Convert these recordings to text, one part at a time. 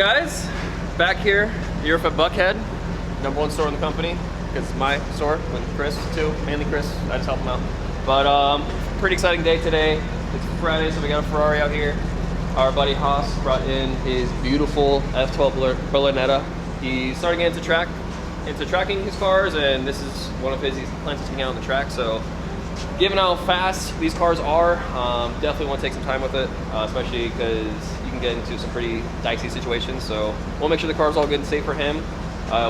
guys? Back here, Eurofed Buckhead, #1 store in the company, because it's my store with Chris too, mainly Chris, I just help him out. But pretty exciting day today. It's Friday, so we got a Ferrari out here. Our buddy Haas brought in his beautiful F12 Berlinetta. He's starting to get into tracking his cars, and this is one of his. He plans to take out on the track, so given how fast these cars are, definitely want to take some time with it, especially because you can get into some pretty dicey situations. So we'll make sure the car's all good and safe for him.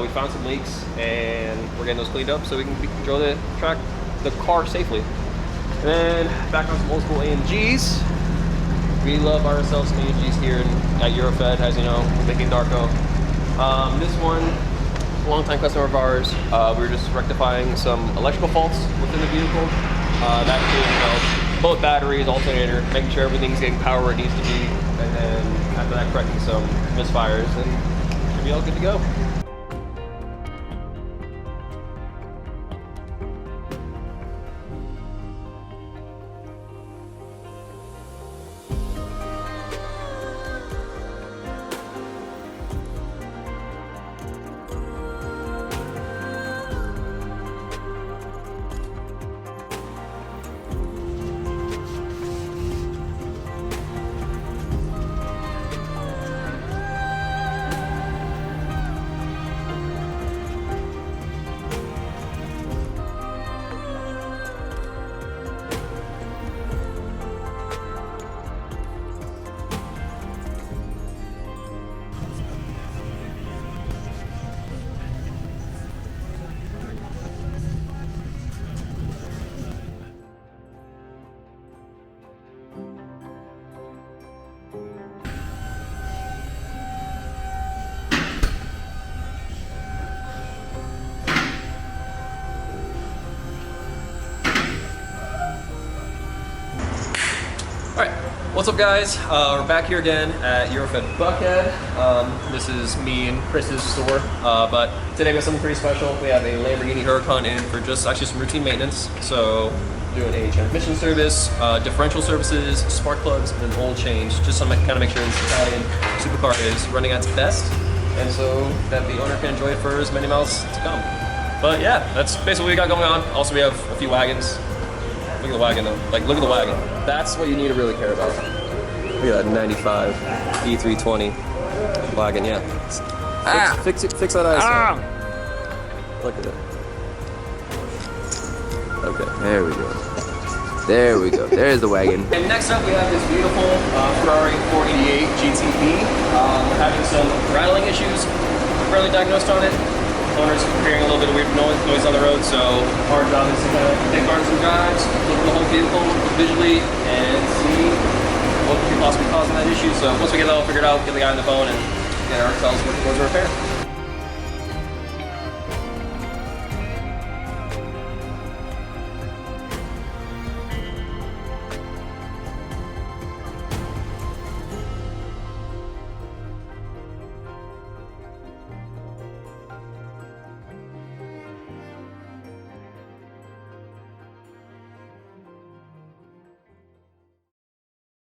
We found some leaks, and we're getting those cleaned up so we can control the car safely. And then back on some old school AMGs. We love ourselves some AMGs here at Eurofed, as you know, we're making Darko. This one, longtime customer of ours, we were just rectifying some electrical faults within the vehicle. That included, both batteries, alternator, making sure everything's getting power where it needs to be, and then after that, correcting some misfires, and should be all good to go. Alright, what's up guys? We're back here again at Eurofed Buckhead. This is me and Chris's store, but today we have something pretty special. We have a Lamborghini Huracan in for just actually some routine maintenance. So doing a transmission service, differential services, spark plugs, and an oil change, just to kind of make sure this Italian supercar is running at its best, and so that the owner can enjoy it for as many miles to come. But yeah, that's basically what we got going on. Also, we have a few wagons. Look at the wagon though. Like, look at the wagon. That's what you need to really care about. Look at that 95 E320 wagon, yeah. Fix that ISO. Look at it. Okay, there we go. There we go. There's the wagon. And next up, we have this beautiful Ferrari 488 GTB. We're having some rattling issues. Fairly diagnosed on it. Owner's hearing a little bit of weird noise on the road, so our job is to kind of take cars and drives, look at the whole vehicle visually, and see what could be possibly causing that issue. So once we get that all figured out, get the guy on the phone and get ourselves working towards a repair.